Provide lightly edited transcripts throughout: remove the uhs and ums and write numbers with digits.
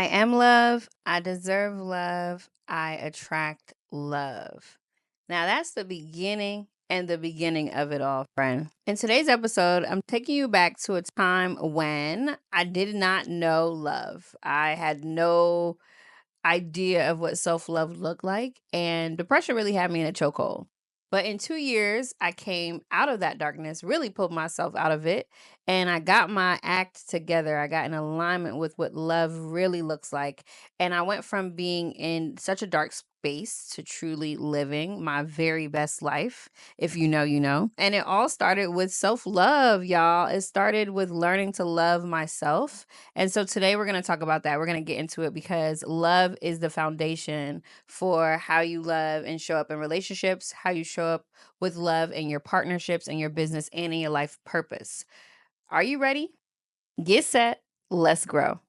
I am love. I deserve love. I attract love. Now, that's the beginning and the beginning of it all, friend. In today's episode, I'm taking you back to a time when I did not know love. I had no idea of what self love looked like, and depression really had me in a chokehold. But in 2 years, I came out of that darkness, really pulled myself out of it, and I got my act together. I got in alignment with what love really looks like. And I went from being in such a dark space to truly living my very best life. If you know, you know. And it all started with self love, y'all. It started with learning to love myself. And so today we're going to talk about that. We're going to get into it because love is the foundation for how you love and show up in relationships, how you show up with love in your partnerships and your business and in your life purpose. Are you ready? Get set. Let's grow.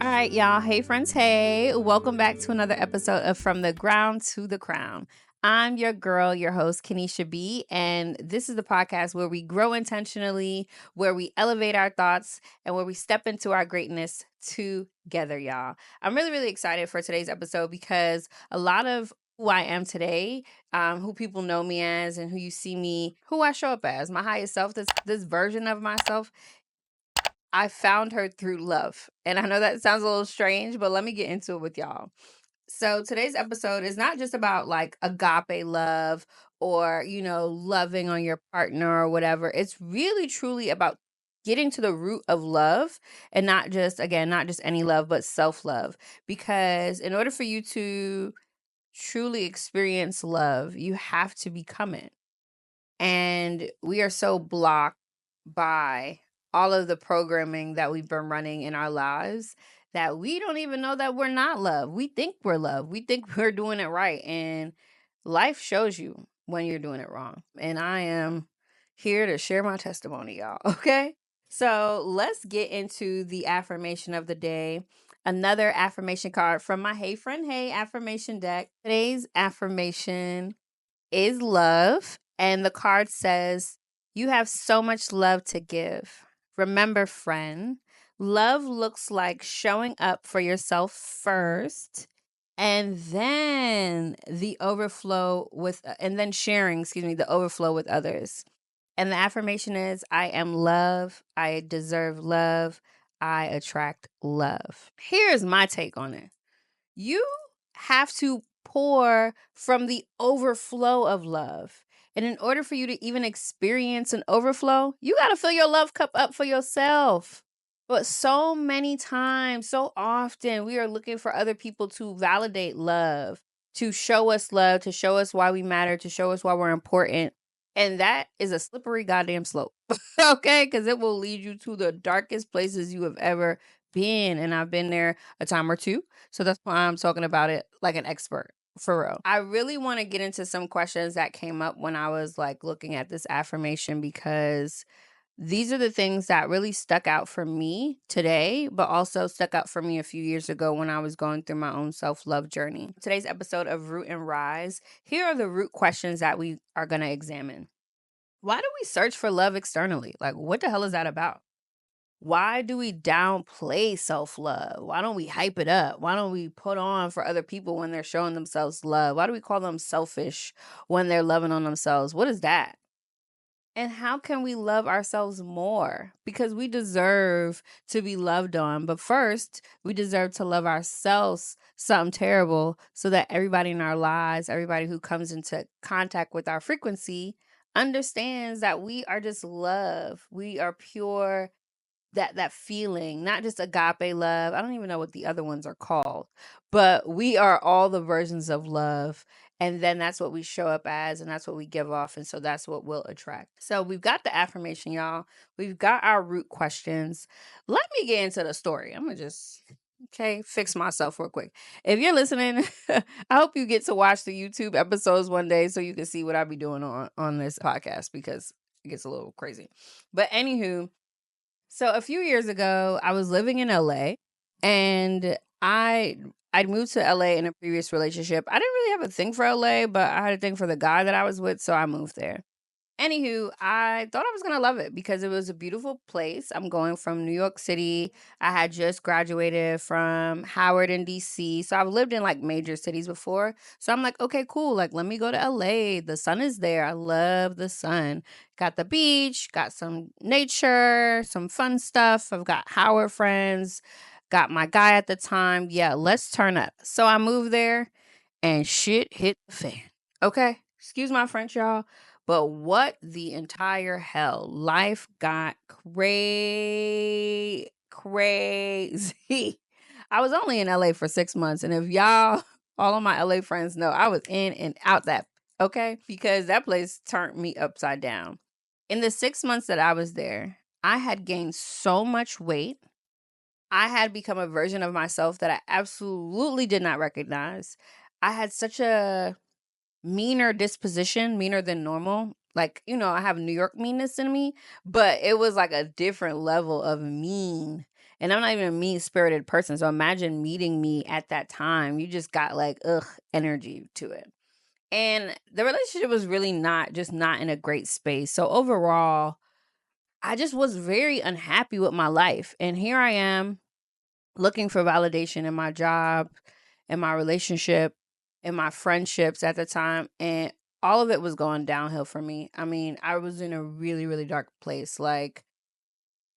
All right, y'all. Hey, friends. Hey, welcome back to another episode of From the Ground to the Crown. I'm your girl, your host, Kenesha B. And this is the podcast where we grow intentionally, where we elevate our thoughts, and where we step into our greatness together, y'all. I'm really, really excited for today's episode because a lot of who I am today, who people know me as, and who you see me, who I show up as, my highest self, this version of myself, I found her through love. And I know that sounds a little strange, but let me get into it with y'all. So today's episode is not just about like agape love or, loving on your partner or whatever. It's really truly about getting to the root of love and not just, again, not just any love, but self-love. Because in order for you to truly experience love, you have to become it. And we are so blocked by all of the programming that we've been running in our lives that we don't even know that we're not love. We think we're love. We think we're doing it right. And life shows you when you're doing it wrong. And I am here to share my testimony, y'all. Okay. So let's get into the affirmation of the day. Another affirmation card from my Hey Friend Hey affirmation deck. Today's affirmation is love. And the card says, you have so much love to give. Remember, friend, love looks like showing up for yourself first and then sharing, the overflow with others. And the affirmation is, I am love. I deserve love. I attract love. Here's my take on it. You have to pour from the overflow of love. And in order for you to even experience an overflow, you got to fill your love cup up for yourself. But so many times, so often, we are looking for other people to validate love, to show us love, to show us why we matter, to show us why we're important. And that is a slippery goddamn slope, okay? Because it will lead you to the darkest places you have ever been. And I've been there a time or two. So that's why I'm talking about it like an expert. For real. I really want to get into some questions that came up when I was like looking at this affirmation because these are the things that really stuck out for me today, but also stuck out for me a few years ago when I was going through my own self-love journey. Today's episode of Root and Rise, here are the root questions that we are going to examine. Why do we search for love externally? Like, what the hell is that about? Why do we downplay self-love? Why don't we hype it up? Why don't we put on for other people when they're showing themselves love? Why do we call them selfish when they're loving on themselves? What is that? And how can we love ourselves more? Because we deserve to be loved on. But first, we deserve to love ourselves something terrible so that everybody in our lives, everybody who comes into contact with our frequency, understands that we are just love. We are pure that feeling, not just agape love. I don't even know what the other ones are called, but we are all the versions of love. And then that's what we show up as, and that's what we give off. And so that's what we'll attract. So we've got the affirmation, y'all. We've got our root questions. Let me get into the story. I'm going to just, okay, fix myself real quick. If you're listening, I hope you get to watch the YouTube episodes one day so you can see what I be doing on this podcast, because it gets a little crazy. But anywho, so a few years ago, I was living in LA, and I'd moved to LA in a previous relationship. I didn't really have a thing for LA, but I had a thing for the guy that I was with, so I moved there. Anywho, I thought I was gonna love it because it was a beautiful place. I'm going from New York City. I had just graduated from Howard in DC. So I've lived in like major cities before. So I'm like, okay, cool. Like, let me go to LA. The sun is there. I love the sun. Got the beach, got some nature, some fun stuff. I've got Howard friends, got my guy at the time. Yeah, let's turn up. So I moved there and shit hit the fan. Okay. Excuse my French, y'all. But what the entire hell? Life got crazy. I was only in LA for 6 months. And if y'all, all of my LA friends know, I was in and out that, okay? Because that place turned me upside down. In the 6 months that I was there, I had gained so much weight. I had become a version of myself that I absolutely did not recognize. I had such a meaner disposition, meaner than normal. Like, I have New York meanness in me, but it was like a different level of mean. And I'm not even a mean spirited person. So imagine meeting me at that time. You just got like, ugh, energy to it. And the relationship was really not in a great space. So overall, I just was very unhappy with my life. And here I am looking for validation in my job, in my relationship, in my friendships at the time. And all of it was going downhill for me. I mean, I was in a really, really dark place. Like,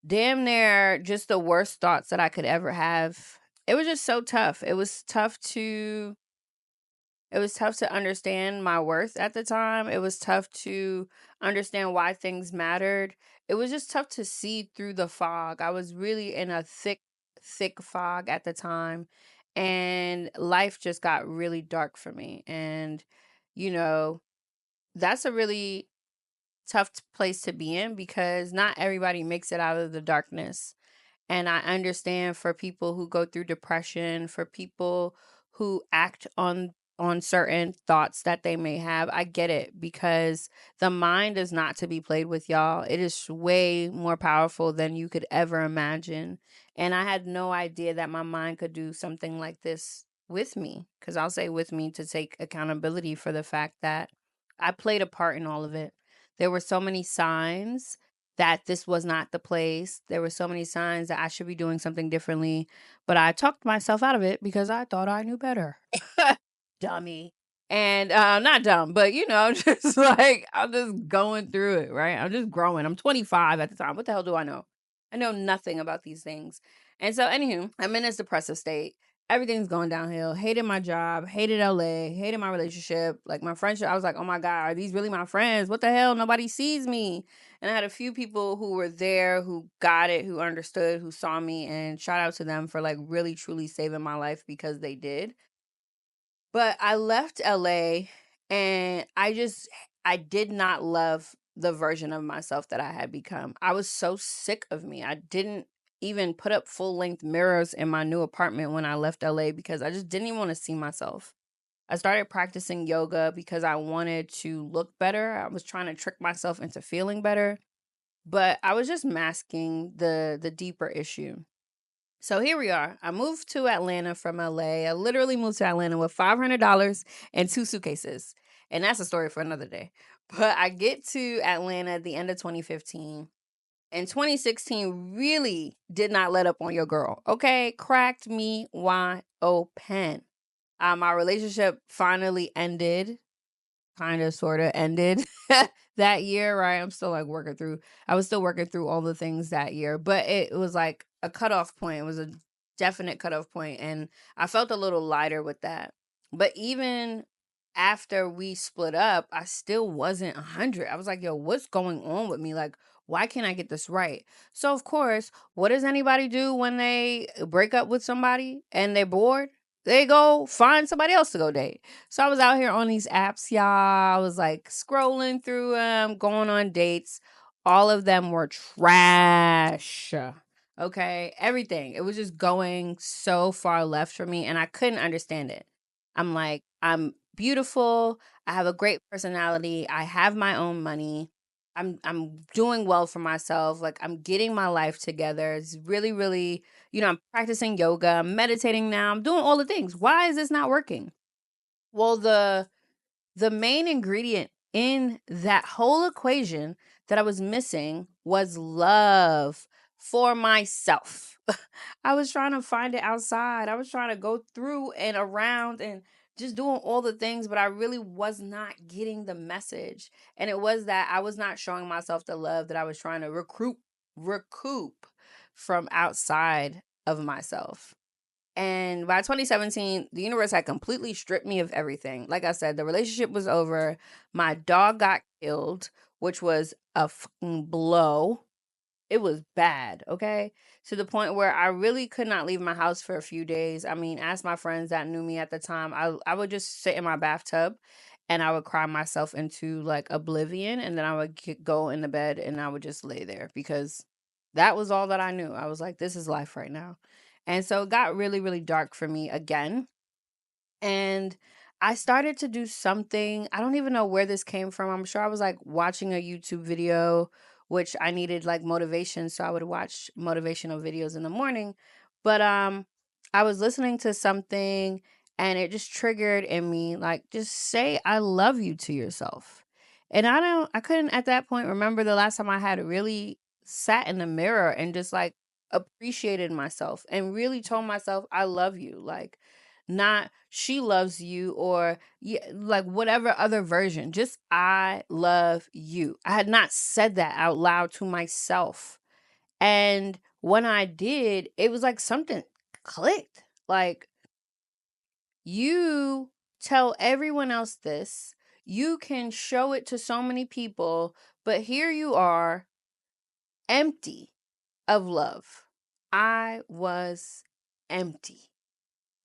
damn near just the worst thoughts that I could ever have. It was just so tough. It was tough to understand my worth at the time. It was tough to understand why things mattered. It was just tough to see through the fog. I was really in a thick, thick fog at the time. And life just got really dark for me. And, you know, that's a really tough place to be in because not everybody makes it out of the darkness. And I understand for people who go through depression, for people who act on certain thoughts that they may have. I get it because the mind is not to be played with, y'all. It is way more powerful than you could ever imagine. And I had no idea that my mind could do something like this with me, because I'll say with me to take accountability for the fact that I played a part in all of it. There were so many signs that this was not the place. There were so many signs that I should be doing something differently, but I talked myself out of it because I thought I knew better. Dummy. And not dumb, but just like I'm just going through it, right? I'm just growing. I'm 25 at the time. What the hell do I know? I know nothing about these things. And so, anywho, I'm in this depressive state. Everything's going downhill. Hated my job, hated LA, hated my relationship. Like my friendship, I was like, oh my God, are these really my friends? What the hell? Nobody sees me. And I had a few people who were there who got it, who understood, who saw me, and shout out to them for like really truly saving my life because they did. But I left LA and I did not love the version of myself that I had become. I was so sick of me. I didn't even put up full length mirrors in my new apartment when I left LA because I just didn't even want to see myself. I started practicing yoga because I wanted to look better. I was trying to trick myself into feeling better, but I was just masking the deeper issue. So here we are. I moved to Atlanta from LA. I literally moved to Atlanta with $500 and two suitcases. And that's a story for another day. But I get to Atlanta at the end of 2015. And 2016 really did not let up on your girl. Okay? Cracked me wide open. My relationship finally ended, kind of sort of ended that year, right? I was still working through all the things that year, but it was like a cutoff point. It was a definite cutoff point, and I felt a little lighter with that. But even after we split up, I still wasn't 100. I was like, yo, what's going on with me? Like, Why can't I get this right? So, of course, what does anybody do when they break up with somebody and they're bored? They go find somebody else to go date. So I was out here on these apps, y'all. I was like scrolling through them, going on dates. All of them were trash. Okay. Everything. It was just going so far left for me, and I couldn't understand it. I'm like, I'm beautiful. I have a great personality. I have my own money. I'm doing well for myself. Like, I'm getting my life together. It's really, really, I'm practicing yoga, I'm meditating now. I'm doing all the things. Why is this not working? Well, the main ingredient in that whole equation that I was missing was love for myself. I was trying to find it outside. I was trying to go through and around and just doing all the things, but I really was not getting the message. And it was that I was not showing myself the love that I was trying to recoup from outside of myself. And by 2017, the universe had completely stripped me of everything. Like I said, the relationship was over. My dog got killed, which was a fucking blow. It was bad, okay? To the point where I really could not leave my house for a few days. I mean, ask my friends that knew me at the time. I would just sit in my bathtub and I would cry myself into like oblivion, and then I would go in the bed and I would just lay there because that was all that I knew. I was like, this is life right now. And so it got really, really dark for me again. And I started to do something. I don't even know where this came from. I'm sure I was like watching a YouTube video, which I needed like motivation. So I would watch motivational videos in the morning. But I was listening to something and it just triggered in me, like, just say I love you to yourself. And I couldn't at that point remember the last time I had really sat in the mirror and just like appreciated myself and really told myself I love you. Like, not she loves you, or yeah, like whatever other version. Just I love you. I had not said that out loud to myself. And when I did, it was like something clicked. Like, you tell everyone else this, you can show it to so many people, but here you are empty of love. I was empty.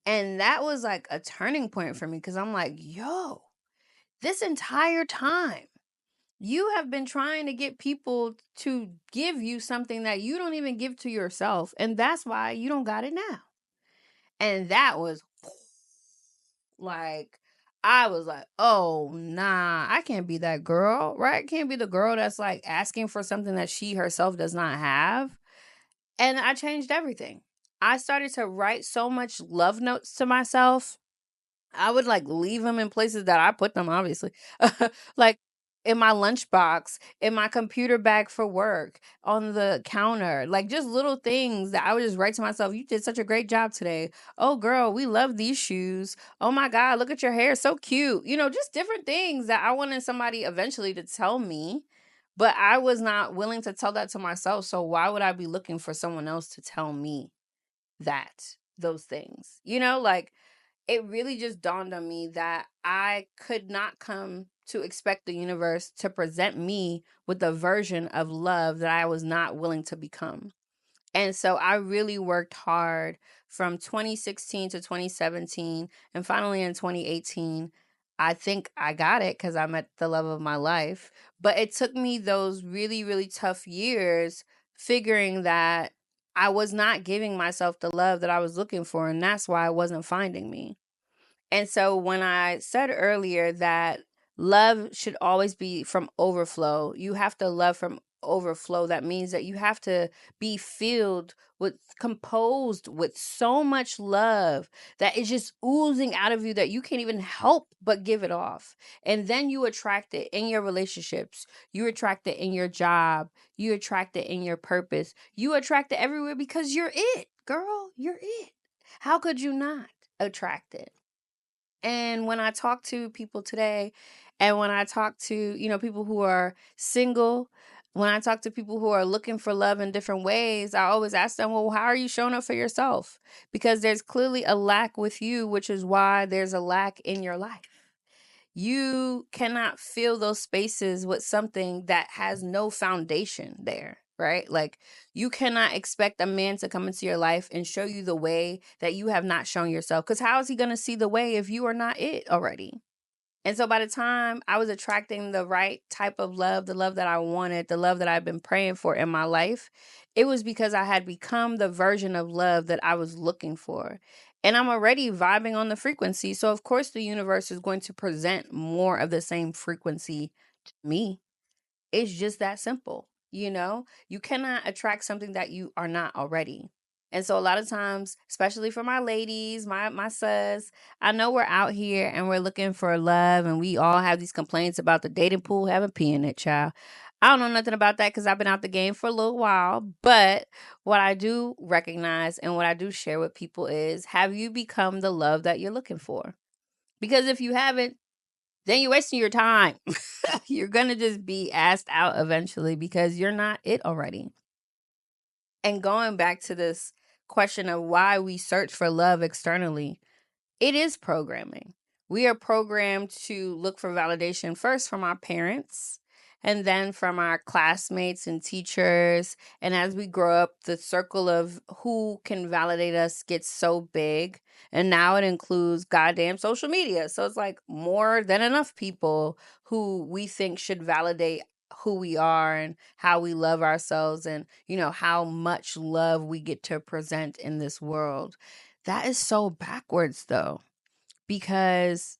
And that was like a turning point for me because I'm like, yo, this entire time, you have been trying to get people to give you something that you don't even give to yourself. And that's why you don't got it now. And that was like, I was like, oh, nah, I can't be that girl, right? I can't be the girl that's like asking for something that she herself does not have. And I changed everything. I started to write so much love notes to myself. I would like leave them in places that I put them, obviously. Like in my lunchbox, in my computer bag for work, on the counter, like just little things that I would just write to myself. You did such a great job today. Oh, girl, we love these shoes. Oh my God, look at your hair. So cute. Just different things that I wanted somebody eventually to tell me. But I was not willing to tell that to myself. So why would I be looking for someone else to tell me those things? Like, it really just dawned on me that I could not come to expect the universe to present me with a version of love that I was not willing to become. And so I really worked hard from 2016 to 2017. And finally in 2018, I think I got it because I met the love of my life. But it took me those really, really tough years figuring that I was not giving myself the love that I was looking for. And that's why I wasn't finding me. And so when I said earlier that love should always be from overflow, you have to love from overflow. That means that you have to be filled with, composed with so much love that is just oozing out of you that you can't even help but give it off. And then you attract it in your relationships. You attract it in your job. You attract it in your purpose. You attract it everywhere because you're it, girl. You're it. How could you not attract it? And when I talk to people today, and when I talk to, people who are single, when I talk to people who are looking for love in different ways, I always ask them, well, how are you showing up for yourself? Because there's clearly a lack with you, which is why there's a lack in your life. You cannot fill those spaces with something that has no foundation there, right? Like, you cannot expect a man to come into your life and show you the way that you have not shown yourself. Because how is he going to see the way if you are not it already? And so by the time I was attracting the right type of love, the love that I wanted, the love that I've been praying for in my life, it was because I had become the version of love that I was looking for. And I'm already vibing on the frequency. So, of course, the universe is going to present more of the same frequency to me. It's just that simple. You cannot attract something that you are not already. And so a lot of times, especially for my ladies, my sus, I know we're out here and we're looking for love, and we all have these complaints about the dating pool having pee in it, child. I don't know nothing about that because I've been out the game for a little while. But what I do recognize and what I do share with people is, have you become the love that you're looking for? Because if you haven't, then you're wasting your time. You're going to just be asked out eventually because you're not it already. And going back to this question of why we search for love externally, it is programming. We are programmed to look for validation first from our parents and then from our classmates and teachers. And as we grow up, the circle of who can validate us gets so big. And now it includes goddamn social media. So it's like more than enough people who we think should validate who we are and how we love ourselves, and how much love we get to present in this world. That is so backwards though, because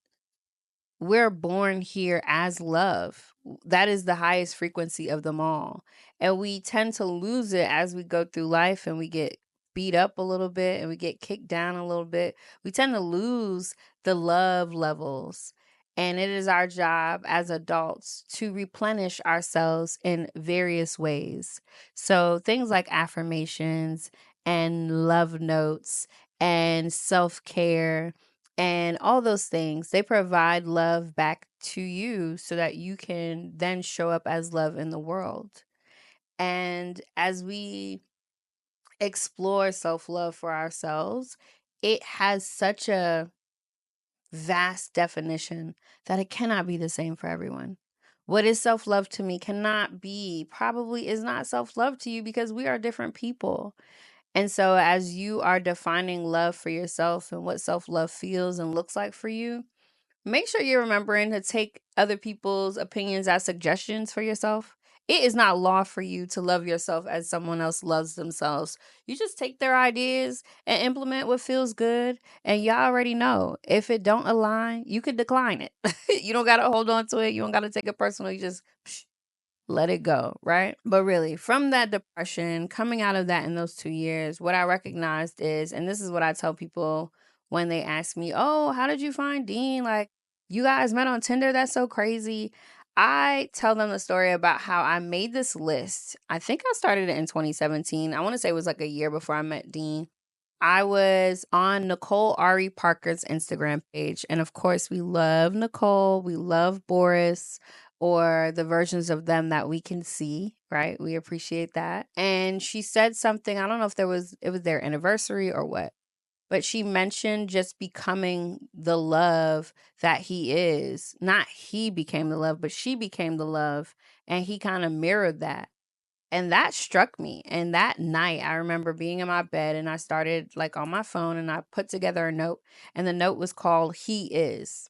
we're born here as love. That is the highest frequency of them all. And we tend to lose it as we go through life and we get beat up a little bit and we get kicked down a little bit. We tend to lose the love levels. And it is our job as adults to replenish ourselves in various ways. So things like affirmations and love notes and self care and all those things, they provide love back to you so that you can then show up as love in the world. And as we explore self love for ourselves, it has such a vast definition that it cannot be the same for everyone. What is self love to me cannot be, probably is not self love to you, because we are different people. And so, as you are defining love for yourself and what self love feels and looks like for you, make sure you're remembering to take other people's opinions as suggestions for yourself. It is not law for you to love yourself as someone else loves themselves. You just take their ideas and implement what feels good. And y'all already know, if it don't align, you could decline it. You don't got to hold on to it. You don't got to take it personal. You just let it go, right? But really, from that depression, coming out of that in those 2 years, what I recognized is, and this is what I tell people when they ask me, oh, how did you find Dean? Like, you guys met on Tinder? That's so crazy. I tell them the story about how I made this list. I think I started it in 2017. I want to say it was like a year before I met Dean. I was on Nicole Ari Parker's Instagram page. And of course, we love Nicole. We love Boris, or the versions of them that we can see, right? We appreciate that. And she said something, I don't know if it was their anniversary or what, but she mentioned just becoming the love that he is. Not he became the love, but she became the love. And he kind of mirrored that. And that struck me. And that night, I remember being in my bed and I started like on my phone and I put together a note. And the note was called He Is.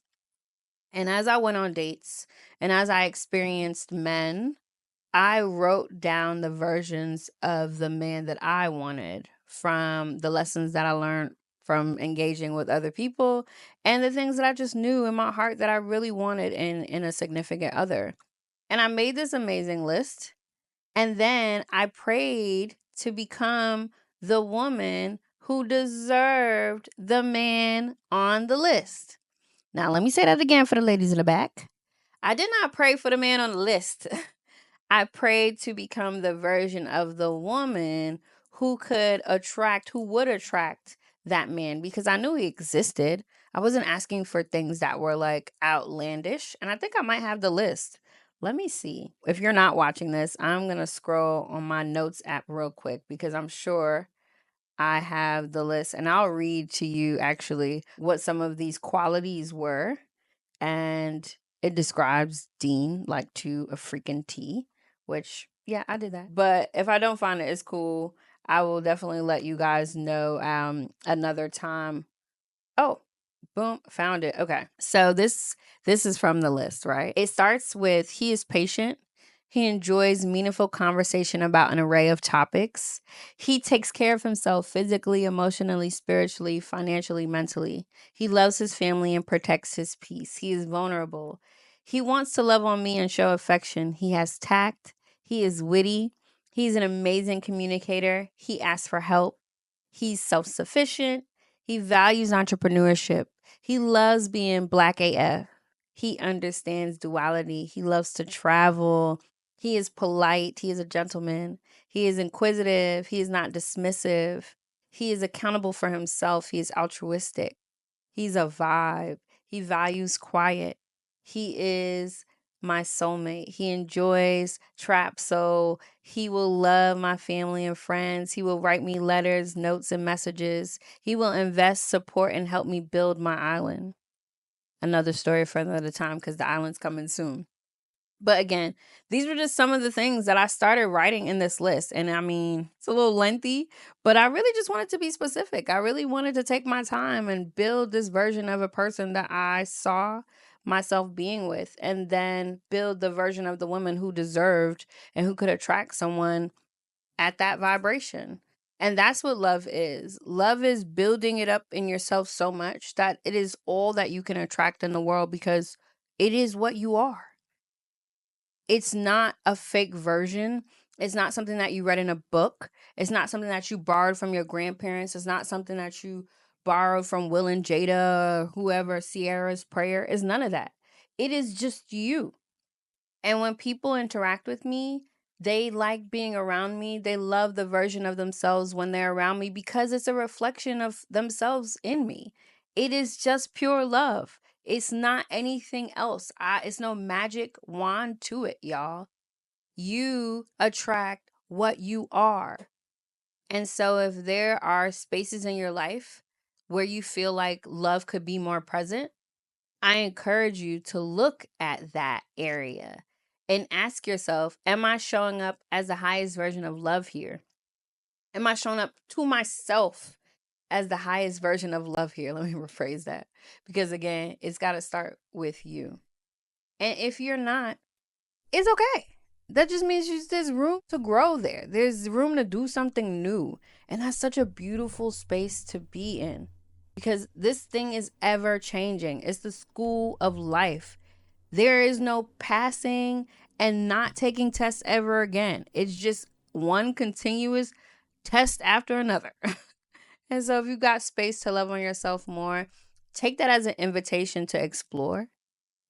And as I went on dates and as I experienced men, I wrote down the versions of the man that I wanted from the lessons that I learned from engaging with other people and the things that I just knew in my heart that I really wanted in a significant other. And I made this amazing list. And then I prayed to become the woman who deserved the man on the list. Now, let me say that again for the ladies in the back. I did not pray for the man on the list. I prayed to become the version of the woman who would attract that man, because I knew he existed. I wasn't asking for things that were like outlandish. And I think I might have the list. Let me see. If you're not watching this, I'm going to scroll on my notes app real quick because I'm sure I have the list, and I'll read to you actually what some of these qualities were. and it describes Dean like to a freaking T, which, yeah, I did that. But if I don't find it, it's cool. I will definitely let you guys know another time. Oh, boom, found it. Okay. So this is from the list, right? It starts with he is patient. He enjoys meaningful conversation about an array of topics. He takes care of himself physically, emotionally, spiritually, financially, mentally. He loves his family and protects his peace. He is vulnerable. He wants to love on me and show affection. He has tact. He is witty. He's an amazing communicator. He asks for help. He's self sufficient. He values entrepreneurship. He loves being black AF. He understands duality. He loves to travel. He is polite. He is a gentleman. He is inquisitive. He is not dismissive. He is accountable for himself. He is altruistic. He's a vibe. He values quiet. He is my soulmate. He enjoys trap, so he will love my family and friends. He will write me letters, notes, and messages. He will invest, support, and help me build my island. Another story for another time because the island's coming soon. But again, these were just some of the things that I started writing in this list. And I mean, it's a little lengthy, but I really just wanted to be specific. I really wanted to take my time and build this version of a person that I saw myself being with, and then build the version of the woman who deserved and who could attract someone at that vibration. And that's what love is. Love is building it up in yourself so much that it is all that you can attract in the world because it is what you are. It's not a fake version. It's not something that you read in a book. It's not something that you borrowed from your grandparents. It's not something that you borrowed from Will and Jada or whoever, Sierra's prayer. It's none of that. It is just you. And when people interact with me, they like being around me. They love the version of themselves when they're around me because it's a reflection of themselves in me. It is just pure love. It's not anything else. It's no magic wand to it, y'all. You attract what you are. And so if there are spaces in your life where you feel like love could be more present, I encourage you to look at that area and ask yourself, am I showing up as the highest version of love here? Am I showing up to myself as the highest version of love here? Let me rephrase that. Because again, it's got to start with you. And if you're not, it's okay. That just means there's room to grow there. There's room to do something new. And that's such a beautiful space to be in because this thing is ever changing. It's the school of life. There is no passing and not taking tests ever again. It's just one continuous test after another. And so if you got space to love on yourself more, take that as an invitation to explore,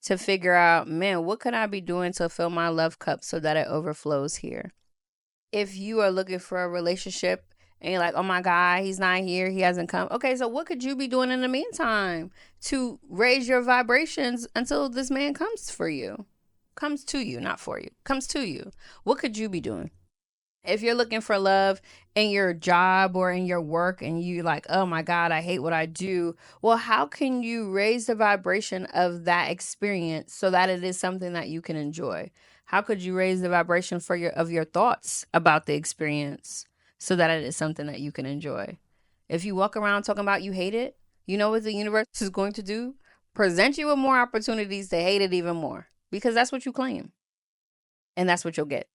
to figure out, man, what could I be doing to fill my love cup so that it overflows here? If you are looking for a relationship and you're like, oh my God, he's not here, he hasn't come. Okay, so what could you be doing in the meantime to raise your vibrations until this man comes for you? Comes to you, not for you. Comes to you. What could you be doing? If you're looking for love in your job or in your work and you like, oh my God, I hate what I do. Well, how can you raise the vibration of that experience so that it is something that you can enjoy? How could you raise the vibration for your thoughts about the experience so that it is something that you can enjoy? If you walk around talking about you hate it, you know what the universe is going to do? Present you with more opportunities to hate it even more because that's what you claim and that's what you'll get.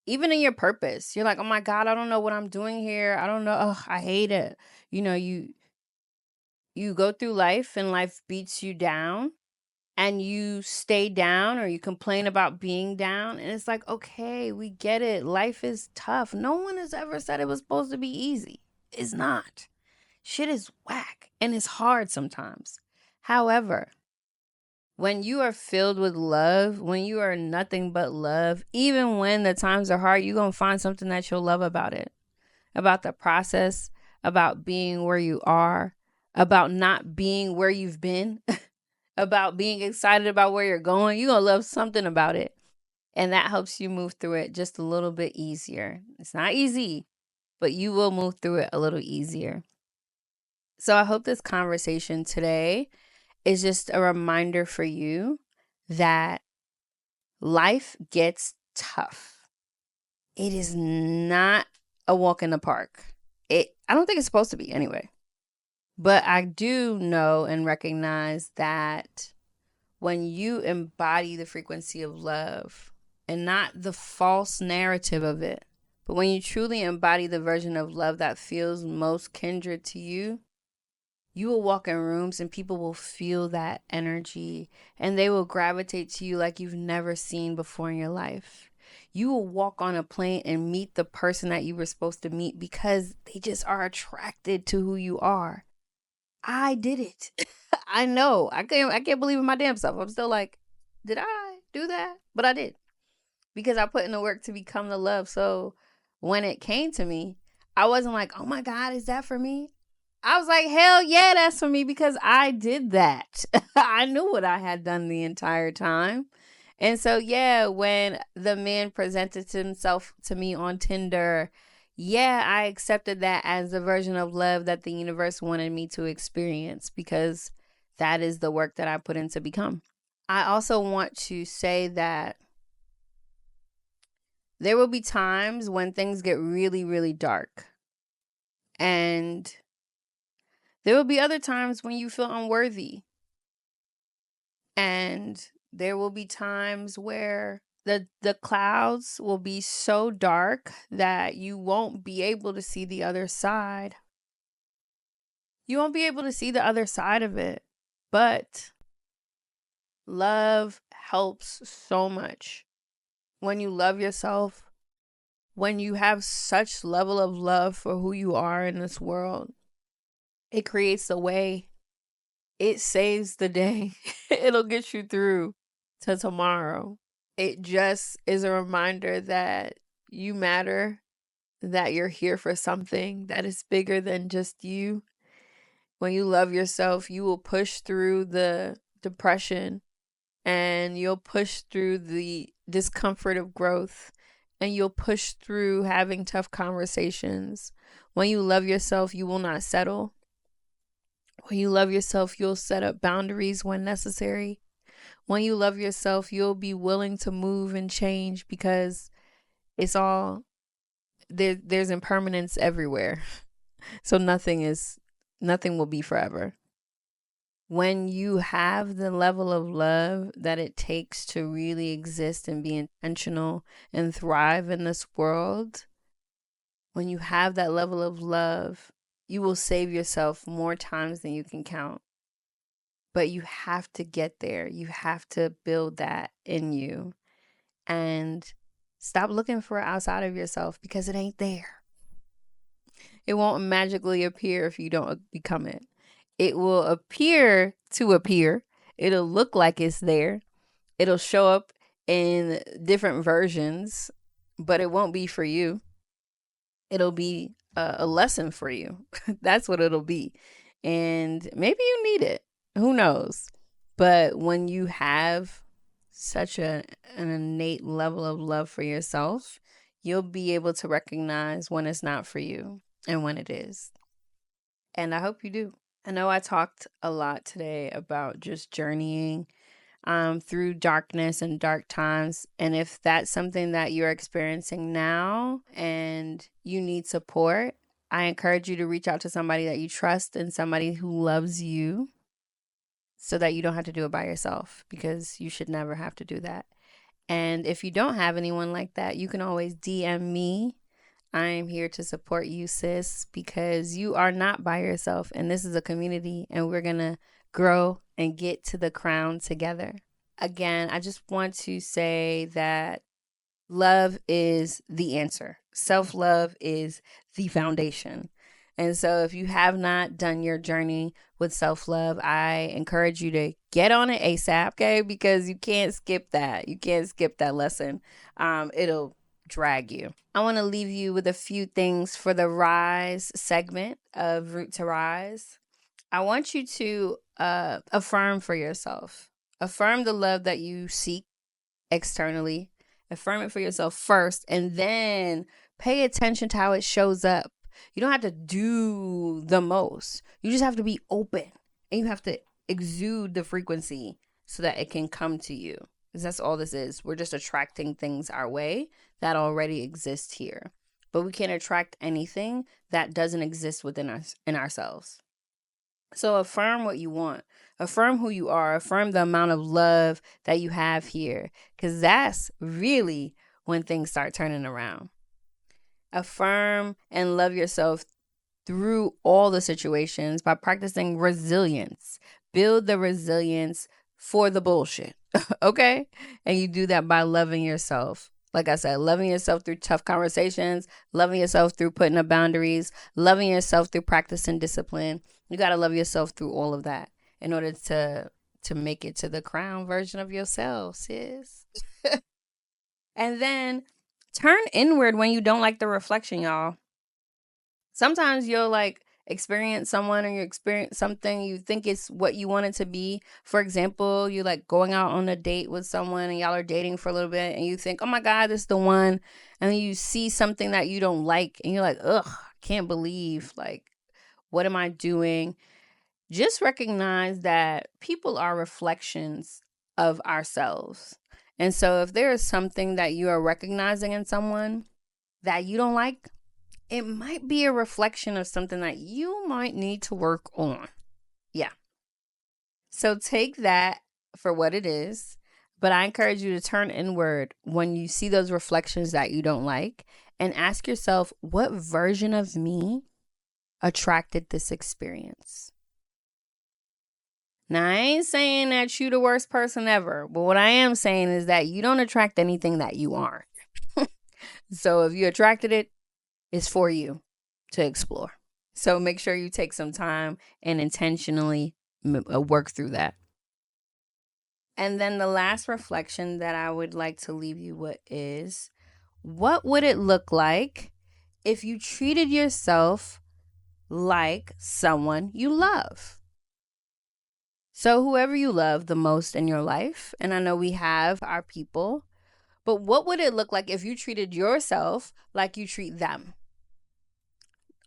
Even in your purpose, you're like, oh my God, I don't know what I'm doing here. I don't know. Oh, I hate it. You know, you go through life and life beats you down and you stay down or you complain about being down. And it's like, okay, we get it. Life is tough. No one has ever said it was supposed to be easy. It's not. Shit is whack and it's hard sometimes. However, when you are filled with love, when you are nothing but love, even when the times are hard, you're going to find something that you'll love about it, about the process, about being where you are, about not being where you've been, about being excited about where you're going. You're going to love something about it. And that helps you move through it just a little bit easier. It's not easy, but you will move through it a little easier. So I hope this conversation today is just a reminder for you that life gets tough. It is not a walk in the park. I don't think it's supposed to be anyway. But I do know and recognize that when you embody the frequency of love and not the false narrative of it, but when you truly embody the version of love that feels most kindred to you, you will walk in rooms and people will feel that energy and they will gravitate to you like you've never seen before in your life. You will walk on a plane and meet the person that you were supposed to meet because they just are attracted to who you are. I did it. I know. I can't believe in my damn self. I'm still like, did I do that? But I did. Because I put in the work to become the love. So when it came to me, I wasn't like, oh my God, is that for me? I was like, hell yeah, that's for me because I did that. I knew what I had done the entire time. And so, yeah, when the man presented himself to me on Tinder, yeah, I accepted that as a version of love that the universe wanted me to experience because that is the work that I put in to become. I also want to say that there will be times when things get really, really dark. And there will be other times when you feel unworthy. And there will be times where the clouds will be so dark that you won't be able to see the other side. You won't be able to see the other side of it. But love helps so much. When you love yourself, when you have such level of love for who you are in this world, it creates a way. It saves the day. It'll get you through to tomorrow. It just is a reminder that you matter, that you're here for something that is bigger than just you. When you love yourself, you will push through the depression and you'll push through the discomfort of growth and you'll push through having tough conversations. When you love yourself, you will not settle. When you love yourself, you'll set up boundaries when necessary. When you love yourself, you'll be willing to move and change because it's all there's impermanence everywhere. So nothing will be forever. When you have the level of love that it takes to really exist and be intentional and thrive in this world, when you have that level of love, you will save yourself more times than you can count. But you have to get there. You have to build that in you. And stop looking for it outside of yourself because it ain't there. It won't magically appear if you don't become it. It will appear to appear. It'll look like it's there. It'll show up in different versions, but it won't be for you. It'll be a lesson for you. That's what it'll be. And maybe you need it. Who knows? But when you have such an innate level of love for yourself, you'll be able to recognize when it's not for you and when it is. And I hope you do. I know I talked a lot today about just journeying through darkness and dark times. And if that's something that you're experiencing now and you need support, I encourage you to reach out to somebody that you trust and somebody who loves you so that you don't have to do it by yourself, because you should never have to do that. And if you don't have anyone like that, you can always DM me. I am here to support you, sis, because you are not by yourself. And this is a community and we're going to grow and get to the crown together. Again, I just want to say that love is the answer. Self-love is the foundation. And so if you have not done your journey with self-love, I encourage you to get on it ASAP, okay? Because you can't skip that. You can't skip that lesson. It'll drag you. I want to leave you with a few things for the Rise segment of Root to Rise. I want you to affirm for yourself. Affirm the love that you seek externally. Affirm it for yourself first, and then pay attention to how it shows up. You don't have to do the most. You just have to be open, and you have to exude the frequency so that it can come to you. Because that's all this is. We're just attracting things our way that already exist here. But we can't attract anything that doesn't exist within us, in ourselves. So affirm what you want. Affirm who you are. Affirm the amount of love that you have here. Because that's really when things start turning around. Affirm and love yourself through all the situations by practicing resilience. Build the resilience for the bullshit, okay? And you do that by loving yourself. Like I said, loving yourself through tough conversations, loving yourself through putting up boundaries, loving yourself through practicing discipline. You got to love yourself through all of that in order to make it to the crown version of yourself, sis. And then turn inward when you don't like the reflection, y'all. Sometimes you'll like experience someone or you experience something, you think it's what you want it to be. For example, you like going out on a date with someone and y'all are dating for a little bit and you think, oh my God, this is the one. And then you see something that you don't like and you're like, ugh, can't believe, like, what am I doing? Just recognize that people are reflections of ourselves. And so if there is something that you are recognizing in someone that you don't like, it might be a reflection of something that you might need to work on. Yeah. So take that for what it is. But I encourage you to turn inward when you see those reflections that you don't like and ask yourself, what version of me attracted this experience? Now, I ain't saying that you the worst person ever, but what I am saying is that you don't attract anything that you aren't. So if you attracted it, it's for you to explore. So make sure you take some time and intentionally work through that. And then the last reflection that I would like to leave you with is, what would it look like if you treated yourself like someone you love? So whoever you love the most in your life, and I know we have our people, but what would it look like if you treated yourself like you treat them?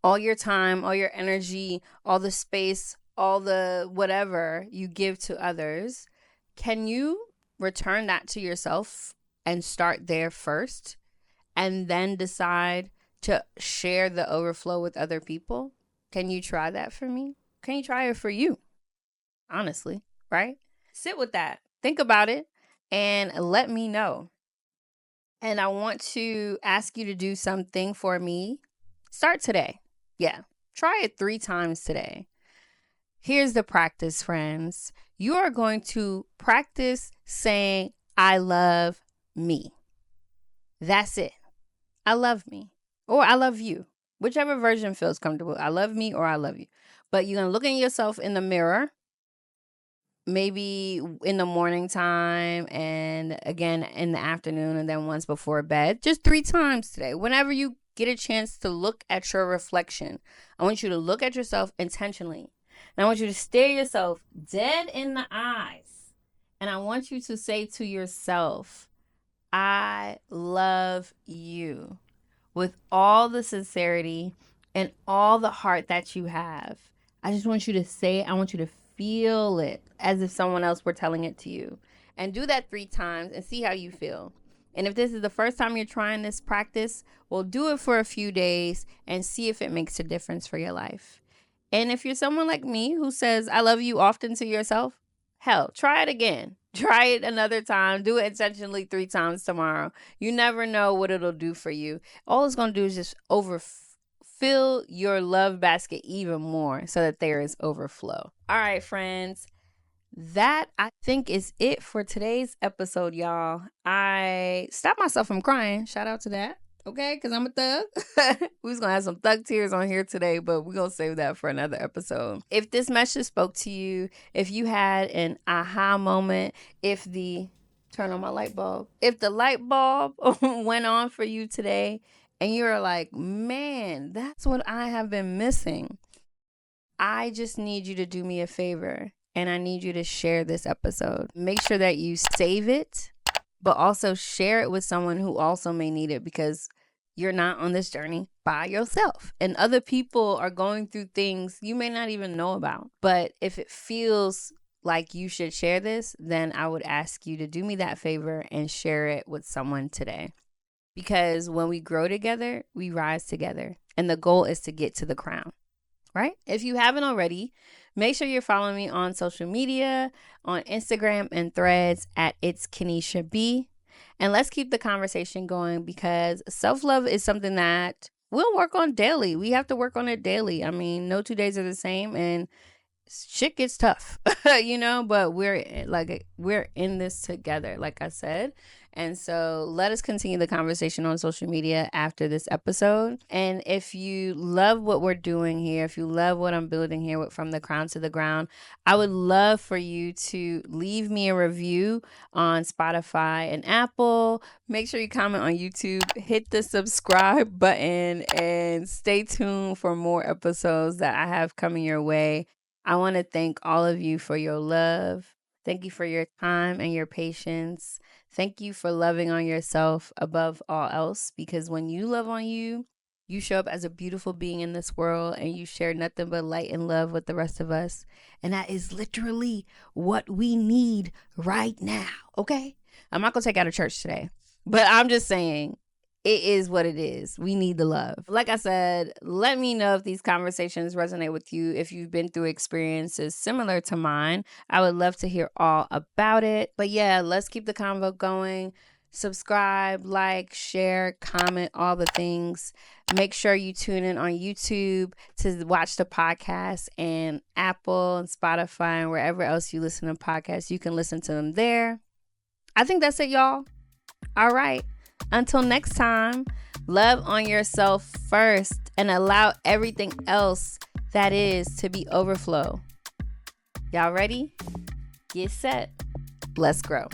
All your time, all your energy, all the space, all the whatever you give to others, can you return that to yourself and start there first and then decide to share the overflow with other people? Can you try that for me? Can you try it for you? Honestly, right? Sit with that. Think about it and let me know. And I want to ask you to do something for me. Start today. Yeah. Try it 3 times today. Here's the practice, friends. You are going to practice saying, I love me. That's it. I love me. Or I love you. Whichever version feels comfortable. I love me or I love you. But you're going to look at yourself in the mirror, maybe in the morning time and again in the afternoon and then once before bed. Just 3 times today. Whenever you get a chance to look at your reflection, I want you to look at yourself intentionally. And I want you to stare yourself dead in the eyes. And I want you to say to yourself, I love you with all the sincerity and all the heart that you have. I just want you to say it. I want you to feel it as if someone else were telling it to you. And do that 3 times and see how you feel. And if this is the first time you're trying this practice, well, do it for a few days and see if it makes a difference for your life. And if you're someone like me who says, I love you often to yourself, hell, try it again. Try it another time. Do it intentionally 3 times tomorrow. You never know what it'll do for you. All it's going to do is just fill your love basket even more so that there is overflow. All right, friends. That, I think, is it for today's episode, y'all. I stopped myself from crying. Shout out to that. Okay, because I'm a thug. We was going to have some thug tears on here today, but we're going to save that for another episode. If this message spoke to you, if you had an aha moment, turn on my light bulb. If the light bulb went on for you today and you're like, man, that's what I have been missing, I just need you to do me a favor and I need you to share this episode. Make sure that you save it, but also share it with someone who also may need it, because you're not on this journey by yourself. And other people are going through things you may not even know about. But if it feels like you should share this, then I would ask you to do me that favor and share it with someone today. Because when we grow together, we rise together. And the goal is to get to the crown, right? If you haven't already, make sure you're following me on social media, on Instagram and Threads at It's Kenesha B. And let's keep the conversation going, because self-love is something that we'll work on daily. We have to work on it daily. I mean, no 2 days are the same, and shit gets tough, but we're in this together, like I said. And so let us continue the conversation on social media after this episode. And if you love what we're doing here, if you love what I'm building here with From the Crown to the Ground, I would love for you to leave me a review on Spotify and Apple. Make sure you comment on YouTube, hit the subscribe button, and stay tuned for more episodes that I have coming your way. I want to thank all of you for your love. Thank you for your time and your patience. Thank you for loving on yourself above all else, because when you love on you, you show up as a beautiful being in this world, and you share nothing but light and love with the rest of us. And that is literally what we need right now, okay? I'm not going to take out of church today, but I'm just saying, it is what it is. We need the love. Like I said, let me know if these conversations resonate with you. If you've been through experiences similar to mine, I would love to hear all about it. But yeah, let's keep the convo going. Subscribe, like, share, comment, all the things. Make sure you tune in on YouTube to watch the podcast, and Apple and Spotify and wherever else you listen to podcasts. You can listen to them there. I think that's it, y'all. All right. Until next time, love on yourself first and allow everything else that is to be overflow. Y'all ready? Get set. Let's grow.